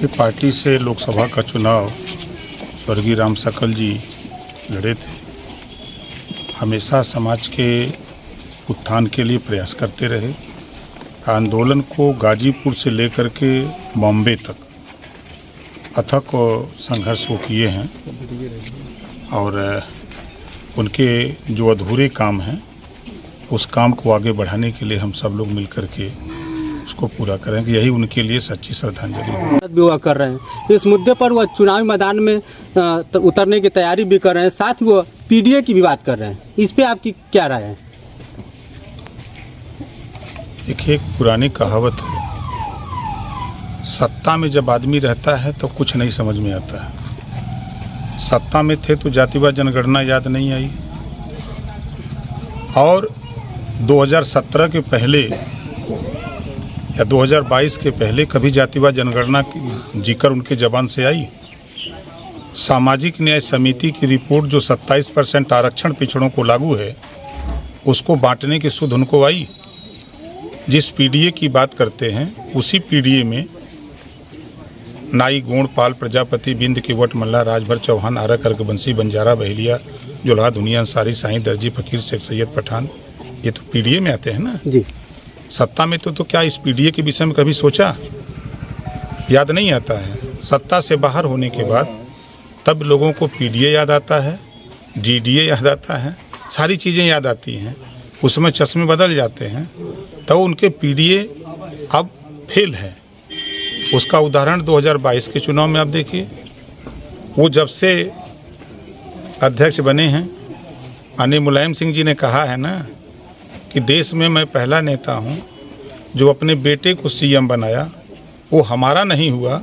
आपकी पार्टी से लोकसभा का चुनाव स्वर्गीय राम सकल जी लड़े थे। हमेशा समाज के उत्थान के लिए प्रयास करते रहे। आंदोलन को गाजीपुर से लेकर के बॉम्बे तक अथक संघर्ष वो किए हैं और उनके जो अधूरे काम हैं उस काम को आगे बढ़ाने के लिए हम सब लोग मिलकर के उसको पूरा करेंगे। यही उनके लिए सच्ची श्रद्धांजलि है। भी वो कर रहे हैं इस मुद्दे पर, वो चुनावी मैदान में उतरने की तैयारी भी कर रहे हैं, साथ ही वो पीडीए की भी बात कर रहे हैं। इस पे आपकी क्या राय है? एक पुरानी कहावत है, सत्ता में जब आदमी रहता है तो कुछ नहीं समझ में आता है। सत्ता में थे तो जातिवाद जनगणना याद नहीं आई और 2017 के पहले या 2022 के पहले कभी जातिवाद जनगणना की जिक्र उनके जबान से आई? सामाजिक न्याय समिति की रिपोर्ट जो 27% आरक्षण पिछड़ों को लागू है उसको बांटने की सुध उनको आई? जिस पीडीए की बात करते हैं उसी पीडीए में नाई गोंड पाल प्रजापति बिंद केवट मल्ला राजभर चौहान आरा कर्कबंसी बंजारा बहेलिया जुल्हा दुनिया अंसारी साईं दर्जी फकीर शेख सैयद पठान, ये तो पीडीए में आते हैं ना जी। सत्ता में तो क्या इस पीडीए के विषय में कभी सोचा? याद नहीं आता है। सत्ता से बाहर होने के बाद तब लोगों को पीडीए याद आता है, डीडीए याद आता है, सारी चीज़ें याद आती हैं, उसमें चश्मे बदल जाते हैं। तो उनके पीडीए अब फेल है। उसका उदाहरण 2022 के चुनाव में आप देखिए, वो जब से अध्यक्ष बने हैं, माननीय मुलायम सिंह जी ने कहा है ना कि देश में मैं पहला नेता हूं जो अपने बेटे को सीएम बनाया, वो हमारा नहीं हुआ,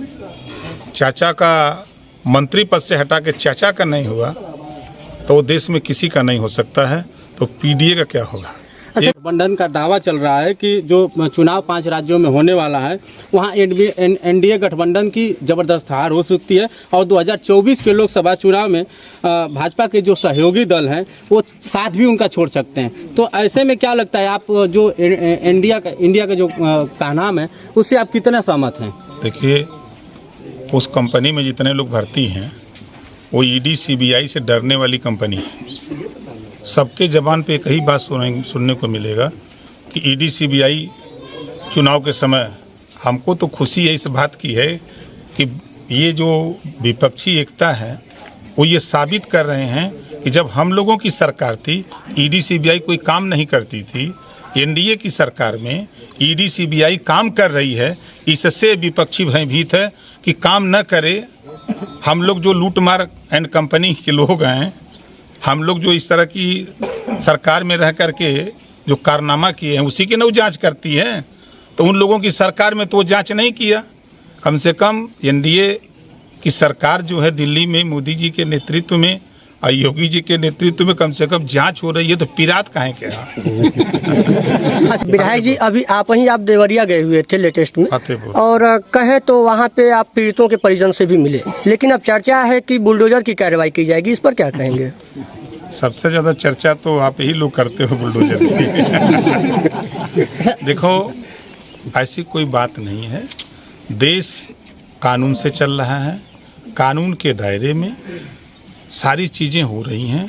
चाचा का मंत्री पद से हटा के चाचा का नहीं हुआ, तो वो देश में किसी का नहीं हो सकता है। तो पीडीए का क्या होगा? अच्छा, गठबंधन का दावा चल रहा है कि जो चुनाव 5 राज्यों में होने वाला है वहाँ एनडीए गठबंधन की जबरदस्त हार हो सकती है और 2024 के लोकसभा चुनाव में भाजपा के जो सहयोगी दल हैं वो साथ भी उनका छोड़ सकते हैं। तो ऐसे में क्या लगता है, आप जो इंडिया का जो का नाम है उससे आप कितना सहमत हैं? देखिए, उस कंपनी में जितने लोग भर्ती हैं वो ईडी सीबीआई से डरने वाली कंपनी है। सबके जबान पे एक ही बात सुनने को मिलेगा कि ईडी सीबीआई चुनाव के समय हमको तो खुशी है इस बात की है कि ये जो विपक्षी एकता है वो ये साबित कर रहे हैं कि जब हम लोगों की सरकार थी ईडी सीबीआई कोई काम नहीं करती थी, एनडीए की सरकार में ईडी सीबीआई काम कर रही है। इससे विपक्षी भयभीत है कि काम न करे। हम लोग जो लूटमार एंड कंपनी के लोग हैं, हम लोग जो इस तरह की सरकार में रह करके जो कारनामा किए हैं उसी की न वो जांच करती है। तो उन लोगों की सरकार में तो वो जांच नहीं किया। कम से कम एनडीए की सरकार जो है दिल्ली में मोदी जी के नेतृत्व में और योगी जी के नेतृत्व में कम से कम जांच हो रही है, तो पिरात काहे के रहा? विधायक जी, अभी आप देवरिया गए हुए थे लेटेस्ट में और कहे तो वहाँ पे आप पीड़ितों के परिजन से भी मिले, लेकिन अब चर्चा है कि बुलडोजर की कार्रवाई की जाएगी, इस पर क्या कहेंगे? सबसे ज़्यादा चर्चा तो आप ही लोग करते हो बुलडोजर की। देखो, ऐसी कोई बात नहीं है। देश कानून से चल रहा है, कानून के दायरे में सारी चीज़ें हो रही हैं।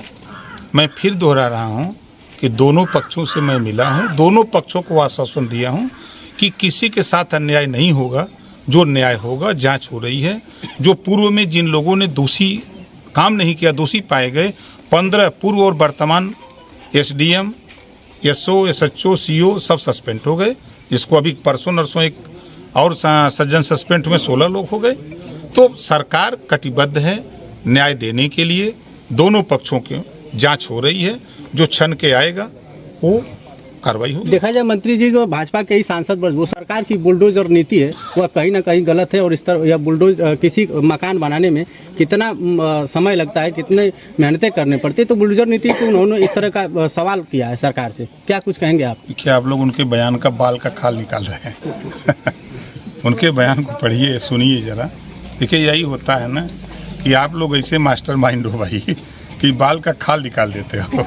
मैं फिर दोहरा रहा हूँ कि दोनों पक्षों से मैं मिला हूँ, दोनों पक्षों को आश्वासन दिया हूँ कि किसी के साथ अन्याय नहीं होगा। जो न्याय होगा जांच हो रही है। जो पूर्व में जिन लोगों ने दोषी काम नहीं किया, दोषी पाए गए, 15 पूर्व और वर्तमान एसडीएम, एसओ, एसएचओ, सीओ सब सस्पेंड हो गए, जिसको अभी परसों नरसों एक और सज्जन सस्पेंड हुए, 16 लोग हो गए। तो सरकार कटिबद्ध है न्याय देने के लिए। दोनों पक्षों की जांच हो रही है, जो क्षण के आएगा वो कार्रवाई होगी। देखा जाए मंत्री जी, जो भाजपा के ही सांसद पर वो सरकार की बुलडोजर नीति है वह कहीं ना कहीं गलत है और इस तरह यह बुलडोज किसी मकान बनाने में कितना समय लगता है, कितने मेहनतें करने पड़ती है, तो बुलडोजर नीति को उन्होंने इस तरह का सवाल किया है सरकार से। क्या कुछ कहेंगे आप? क्या आप लोग उनके बयान का बाल का खाल निकाल रहे हैं? उनके बयान को पढ़िए, सुनिए जरा। देखिए, यही होता है ना कि आप लोग ऐसे मास्टरमाइंड हो भाई कि बाल का खाल निकाल देते हो।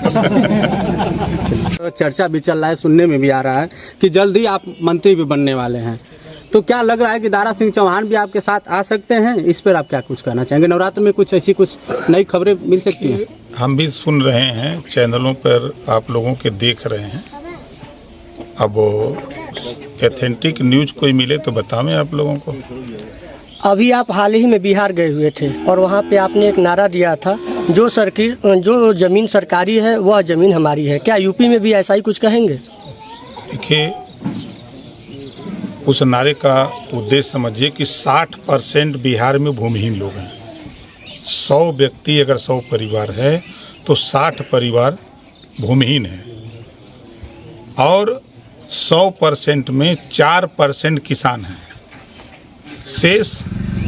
तो चर्चा भी चल रहा है, सुनने में भी आ रहा है कि जल्द ही आप मंत्री भी बनने वाले हैं। तो क्या लग रहा है कि दारा सिंह चौहान भी आपके साथ आ सकते हैं? इस पर आप क्या कुछ कहना चाहेंगे? नवरात्र में कुछ ऐसी कुछ नई खबरें मिल सकती हैं? हम भी सुन रहे हैं, चैनलों पर आप लोगों के देख रहे हैं। अब एथेंटिक न्यूज कोई मिले तो बतावें आप लोगों को। अभी आप हाल ही में बिहार गए हुए थे और वहाँ पे आपने एक नारा दिया था, जो ज़मीन सरकारी है वह ज़मीन हमारी है। क्या यूपी में भी ऐसा ही कुछ कहेंगे? देखिए, उस नारे का उद्देश्य समझिए कि 60% बिहार में भूमिहीन लोग हैं। 100 व्यक्ति अगर 100 परिवार है तो 60 परिवार भूमिहीन है, और 100% में 4% किसान हैं, शेष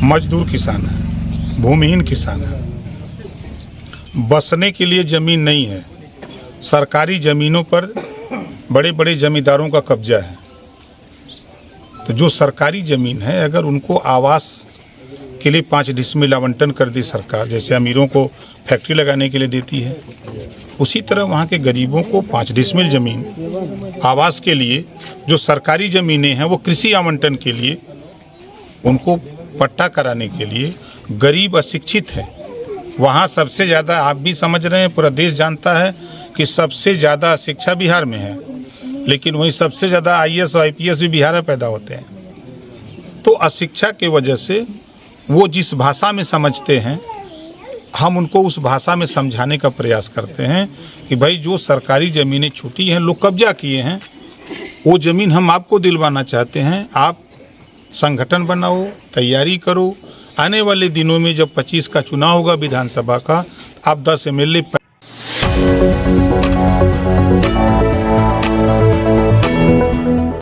मजदूर किसान हैं, भूमिहीन किसान हैं। बसने के लिए ज़मीन नहीं है, सरकारी ज़मीनों पर बड़े बड़े जमींदारों का कब्जा है। तो जो सरकारी ज़मीन है, अगर उनको आवास के लिए 5 डिसमिल आवंटन कर दी सरकार, जैसे अमीरों को फैक्ट्री लगाने के लिए देती है, उसी तरह वहाँ के गरीबों को 5 डिसमिल ज़मीन आवास के लिए, जो सरकारी ज़मीनें हैं वो कृषि आवंटन के लिए, उनको पट्टा कराने के लिए, गरीब अशिक्षित है वहाँ सबसे ज़्यादा, आप भी समझ रहे हैं, पूरा देश जानता है कि सबसे ज़्यादा शिक्षा बिहार में है, लेकिन वहीं सबसे ज़्यादा IAS और IPS भी बिहार में पैदा होते हैं। तो अशिक्षा की वजह से वो जिस भाषा में समझते हैं, हम उनको उस भाषा में समझाने का प्रयास करते हैं कि भाई जो सरकारी ज़मीनें छूटी हैं, लोग कब्जा किए हैं, वो ज़मीन हम आपको दिलवाना चाहते हैं। आप संगठन बनाओ, तैयारी करो। आने वाले दिनों में जब 25 का चुनाव होगा विधानसभा का, आप 10 MLA